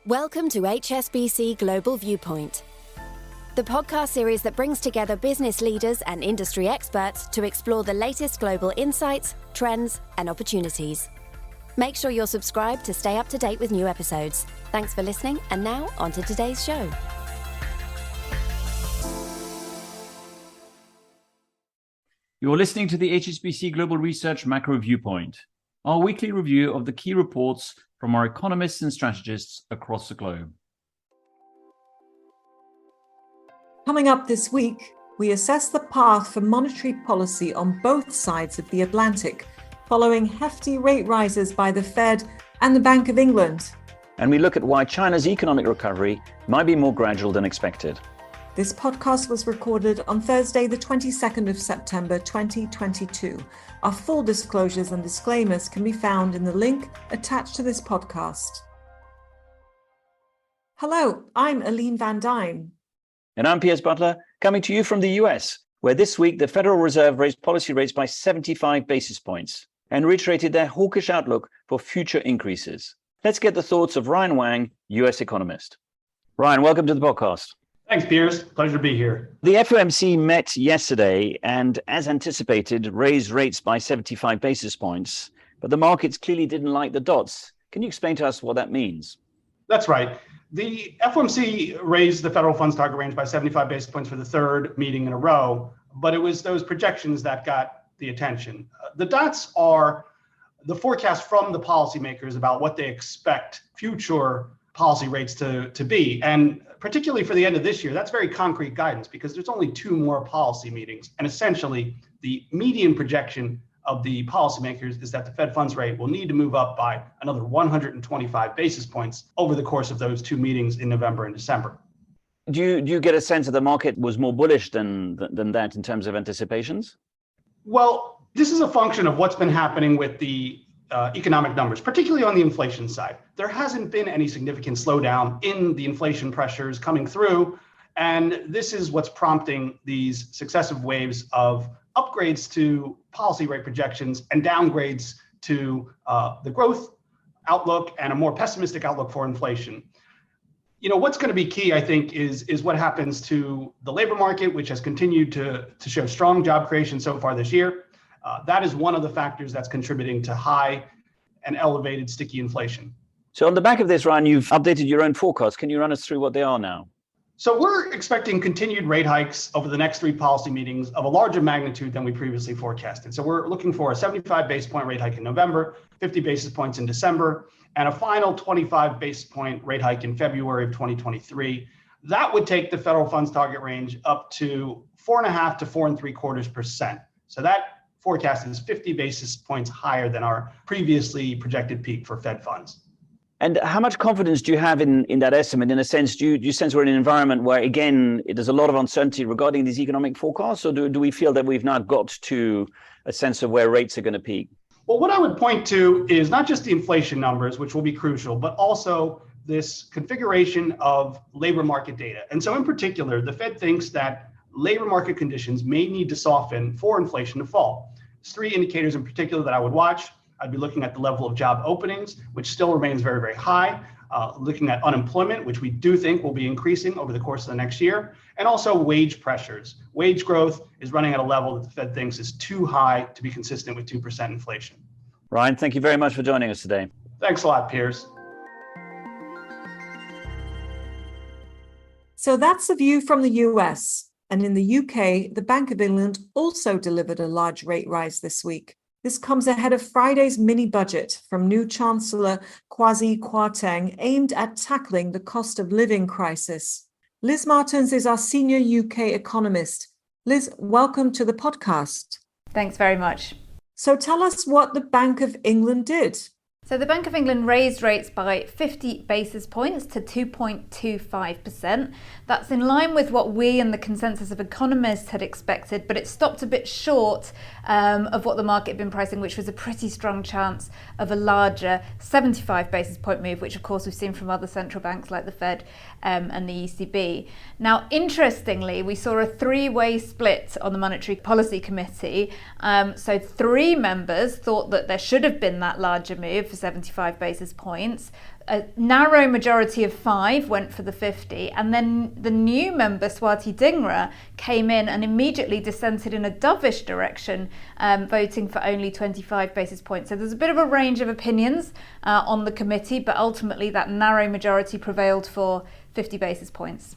Welcome to HSBC Global Viewpoint, the podcast series that brings together business leaders and industry experts to explore the latest global insights, trends, and opportunities. Make sure you're subscribed to stay up to date with new episodes. Thanks for listening, and now on to today's show. You're listening to the HSBC Global Research Macro Viewpoint, our weekly review of the key reports from our economists and strategists across the globe. Coming up this week, we assess the path for monetary policy on both sides of the Atlantic, following hefty rate rises by the Fed and the Bank of England. And we look at why China's economic recovery might be more gradual than expected. This podcast was recorded on Thursday, the 22nd of September, 2022. Our full disclosures and disclaimers can be found in the link attached to this podcast. Hello, I'm Aline Van Dyne. And I'm Piers Butler, coming to you from the US, where this week the Federal Reserve raised policy rates by 75 basis points and reiterated their hawkish outlook for future increases. Let's get the thoughts of Ryan Wang, US economist. Ryan, welcome to the podcast. Thanks, Piers. Pleasure to be here. The FOMC met yesterday and, as anticipated, raised rates by 75 basis points. But the markets clearly didn't like the dots. Can you explain to us what that means? That's right. The FOMC raised the federal funds target range by 75 basis points for the third meeting in a row, but it was those projections that got the attention. The dots are the forecast from the policymakers about what they expect future policy rates to be. And particularly for the end of this year, that's very concrete guidance because there's only two more policy meetings. And essentially, the median projection of the policymakers is that the Fed funds rate will need to move up by another 125 basis points over the course of those two meetings in November and December. Do you get a sense that the market was more bullish than that in terms of anticipations? Well, this is a function of what's been happening with the economic numbers, particularly on the inflation side. There hasn't been any significant slowdown in the inflation pressures coming through. And this is what's prompting these successive waves of upgrades to policy rate projections and downgrades to the growth outlook and a more pessimistic outlook for inflation. You know, what's going to be key, I think, is what happens to the labor market, which has continued to show strong job creation so far this year. That is one of the factors that's contributing to high and elevated sticky inflation. So on the back of this, Ryan, you've updated your own forecast. Can you run us through what they are now? So we're expecting continued rate hikes over the next three policy meetings of a larger magnitude than we previously forecasted. So we're looking for a 75 basis point rate hike in November, 50 basis points in December, and a final 25 basis point rate hike in February of 2023. That would take the federal funds target range up to 4.5 to 4.75%. So that forecast is 50 basis points higher than our previously projected peak for Fed funds. And how much confidence do you have in that estimate? In a sense, do you sense we're in an environment where, again, there's a lot of uncertainty regarding these economic forecasts, or do we feel that we've now got to a sense of where rates are going to peak? Well, what I would point to is not just the inflation numbers, which will be crucial, but also this configuration of labor market data. And so in particular, the Fed thinks that labor market conditions may need to soften for inflation to fall. There's three indicators in particular that I would watch. I'd be looking at the level of job openings, which still remains very, very high, looking at unemployment, which we do think will be increasing over the course of the next year, and also wage pressures. Wage growth is running at a level that the Fed thinks is too high to be consistent with 2% inflation. Ryan, thank you very much for joining us today. Thanks a lot, Piers. So that's a view from the US. And in the UK, the Bank of England also delivered a large rate rise this week. This comes ahead of Friday's mini budget from new Chancellor Kwasi Kwarteng, aimed at tackling the cost of living crisis. Liz Martins is our senior UK economist. Liz, welcome to the podcast. Thanks very much. So tell us what the Bank of England did. So the Bank of England raised rates by 50 basis points to 2.25%. That's in line with what we and the consensus of economists had expected, but it stopped a bit short of what the market had been pricing, which was a pretty strong chance of a larger 75 basis point move, which of course we've seen from other central banks like the Fed and the ECB. Now, interestingly, we saw a three-way split on the Monetary Policy Committee. So 3 members thought that there should have been that larger move for 75 basis points. A narrow majority of 5 went for the 50, and then the new member, Swati Dhingra, came in and immediately dissented in a dovish direction, voting for only 25 basis points. So there's a bit of a range of opinions on the committee, but ultimately that narrow majority prevailed for 50 basis points.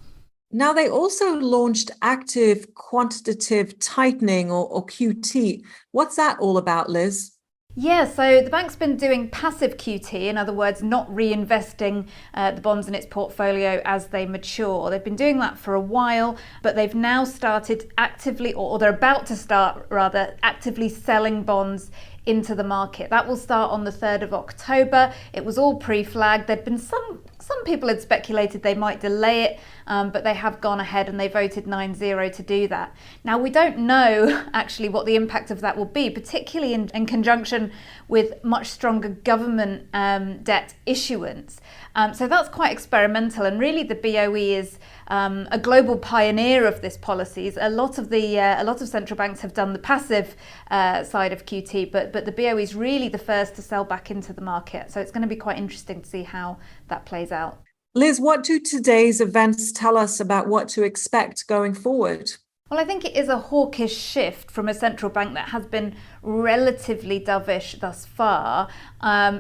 Now, they also launched active quantitative tightening or QT. What's that all about, Liz? Yeah, so the bank's been doing passive QT, in other words, not reinvesting the bonds in its portfolio as they mature. They've been doing that for a while, but they've now started actively, or they're about to start rather, actively selling bonds into the market. That will start on the 3rd of October. It was all pre-flagged. There'd been some people had speculated they might delay it, but they have gone ahead and they voted 9-0 to do that. Now, we don't know actually what the impact of that will be, particularly in conjunction with much stronger government debt issuance. So that's quite experimental, and really the BOE is a global pioneer of this policies. A lot of central banks have done the passive side of QT, but the BOE is really the first to sell back into the market. So it's going to be quite interesting to see how that plays out. Liz, what do today's events tell us about what to expect going forward? Well, I think it is a hawkish shift from a central bank that has been relatively dovish thus far.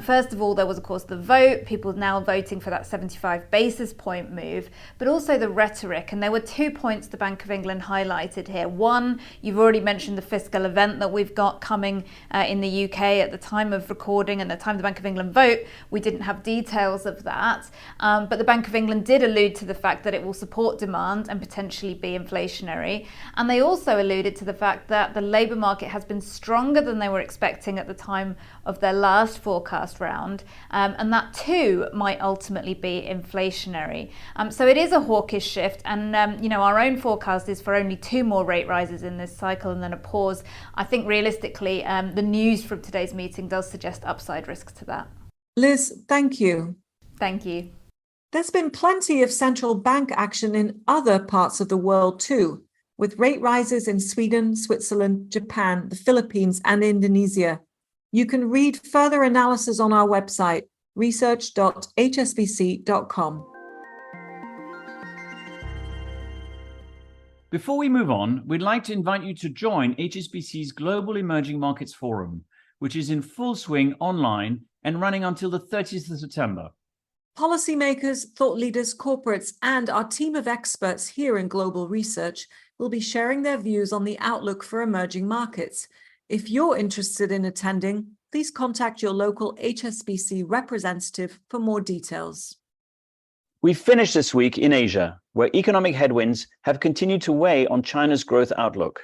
First of all, there was, of course, the vote, people now voting for that 75 basis point move, but also the rhetoric. And there were 2 points the Bank of England highlighted here. One, you've already mentioned the fiscal event that we've got coming in the UK at the time of recording and the time of the Bank of England vote. We didn't have details of that. But the Bank of England did allude to the fact that it will support demand and potentially be inflationary. And they also alluded to the fact that the labour market has been stronger than they were expecting at the time of their last forecast round, and that too might ultimately be inflationary. So it is a hawkish shift, and our own forecast is for only 2 more rate rises in this cycle and then a pause. I think realistically, the news from today's meeting does suggest upside risks to that. Liz, thank you. Thank you. There's been plenty of central bank action in other parts of the world too, with rate rises in Sweden, Switzerland, Japan, the Philippines, and Indonesia. You can read further analysis on our website, research.hsbc.com. Before we move on, we'd like to invite you to join HSBC's Global Emerging Markets Forum, which is in full swing online and running until the 30th of September. Policymakers, thought leaders, corporates, and our team of experts here in Global Research will be sharing their views on the outlook for emerging markets. If you're interested in attending, please contact your local HSBC representative for more details. We finished this week in Asia, where economic headwinds have continued to weigh on China's growth outlook,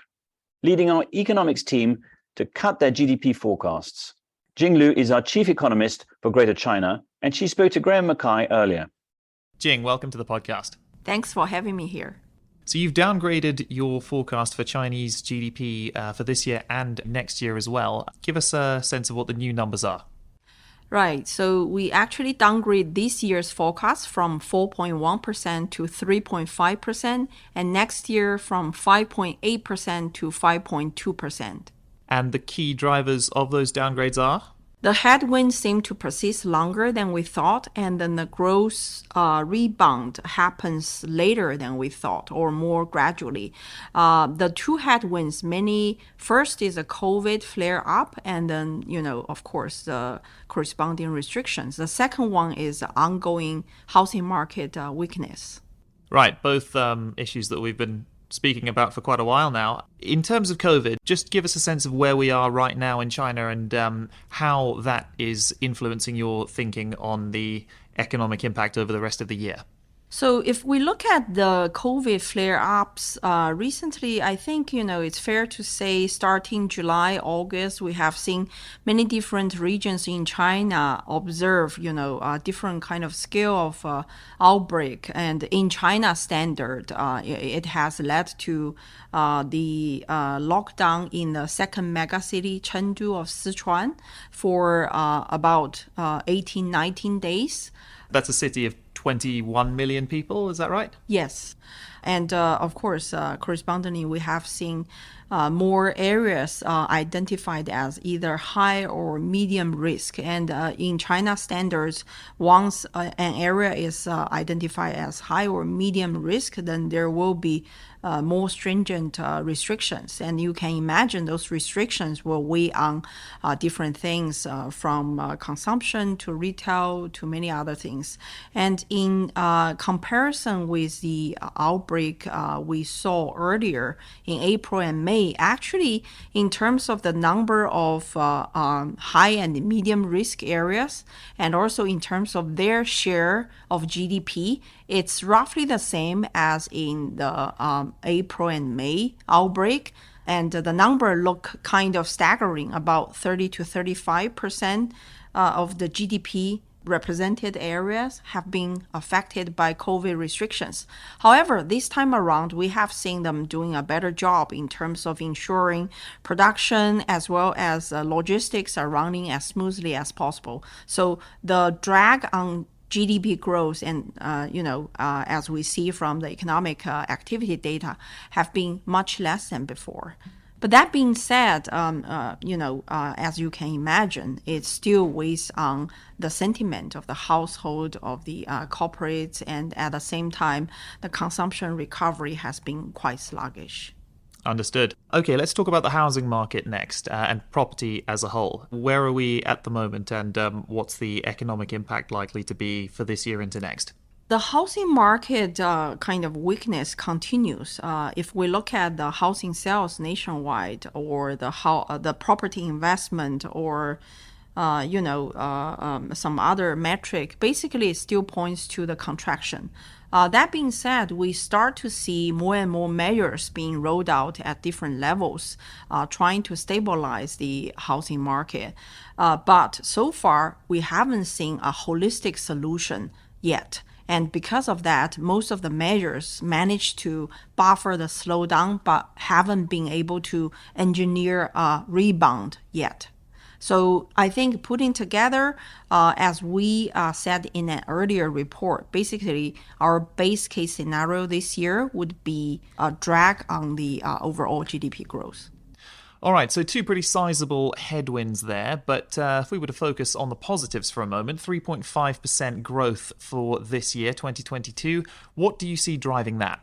leading our economics team to cut their GDP forecasts. Jing Liu is our chief economist for Greater China, and she spoke to Graham Mackay earlier. Jing, welcome to the podcast. Thanks for having me here. So you've downgraded your forecast for Chinese GDP for this year and next year as well. Give us a sense of what the new numbers are. Right. So we actually downgrade this year's forecast from 4.1% to 3.5%, and next year from 5.8% to 5.2%. And the key drivers of those downgrades are? The headwinds seem to persist longer than we thought, and then the growth rebound happens later than we thought, or more gradually. The 2 headwinds, first is a COVID flare-up, and then, of course, the corresponding restrictions. The second one is ongoing housing market weakness. Right, both issues that we've been speaking about for quite a while now. In terms of COVID, just give us a sense of where we are right now in China and how that is influencing your thinking on the economic impact over the rest of the year. So if we look at the COVID flare-ups recently, I think, it's fair to say starting July, August, we have seen many different regions in China observe, a different kind of scale of outbreak. And in China standard, it has led to the lockdown in the second megacity, Chengdu of Sichuan, for about 18, 19 days. That's a city of 21 million people, is that right? Yes. And of course, correspondingly, we have seen more areas identified as either high or medium risk. And in China standards, once an area is identified as high or medium risk, then there will be more stringent restrictions. And you can imagine those restrictions will weigh on different things from consumption to retail to many other things. And in comparison with the outbreak we saw earlier in April and May, actually, in terms of the number of high and medium risk areas, and also in terms of their share of GDP, it's roughly the same as in the April and May outbreak. And the number look kind of staggering, about 30 to 35% of the GDP represented areas have been affected by COVID restrictions. However, this time around, we have seen them doing a better job in terms of ensuring production as well as logistics are running as smoothly as possible. So the drag on GDP growth and, as we see from the economic activity data, have been much less than before. But that being said, as you can imagine, it still weighs on the sentiment of the household, of the corporates, and at the same time, the consumption recovery has been quite sluggish. Understood. Okay, let's talk about the housing market next and property as a whole. Where are we at the moment, and what's the economic impact likely to be for this year into next? The housing market kind of weakness continues. If we look at the housing sales nationwide, or the property investment, or some other metric, basically it still points to the contraction. That being said, we start to see more and more measures being rolled out at different levels, trying to stabilize the housing market. But so far, we haven't seen a holistic solution yet. And because of that, most of the measures managed to buffer the slowdown, but haven't been able to engineer a rebound yet. So I think putting together, as we said in an earlier report, basically our base case scenario this year would be a drag on the overall GDP growth. All right, so two pretty sizable headwinds there, but if we were to focus on the positives for a moment, 3.5% growth for this year, 2022, what do you see driving that?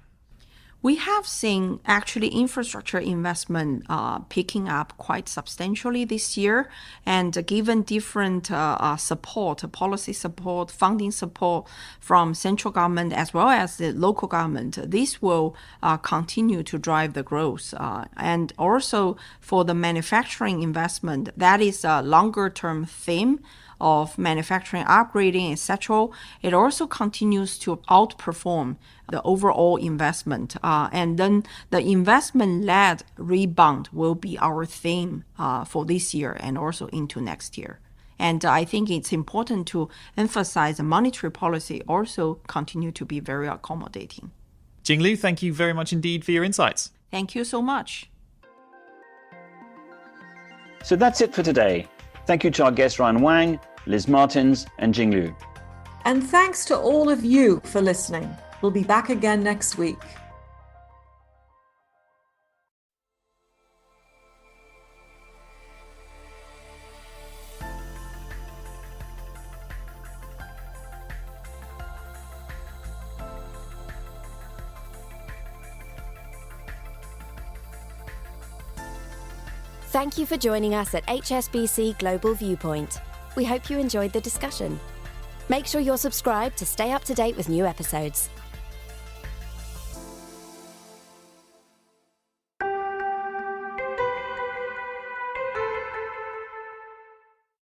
We have seen actually infrastructure investment picking up quite substantially this year, and given different support, policy support, funding support from central government as well as the local government, this will continue to drive the growth. And also for the manufacturing investment, that is a longer term theme of manufacturing upgrading, etc. It also continues to outperform the overall investment. And then the investment-led rebound will be our theme for this year and also into next year. And I think it's important to emphasize the monetary policy also continue to be very accommodating. Jinglu, thank you very much indeed for your insights. Thank you so much. So that's it for today. Thank you to our guests Ryan Wang, Liz Martins, and Jinglu. And thanks to all of you for listening. We'll be back again next week. Thank you for joining us at HSBC Global Viewpoint. We hope you enjoyed the discussion. Make sure you're subscribed to stay up to date with new episodes.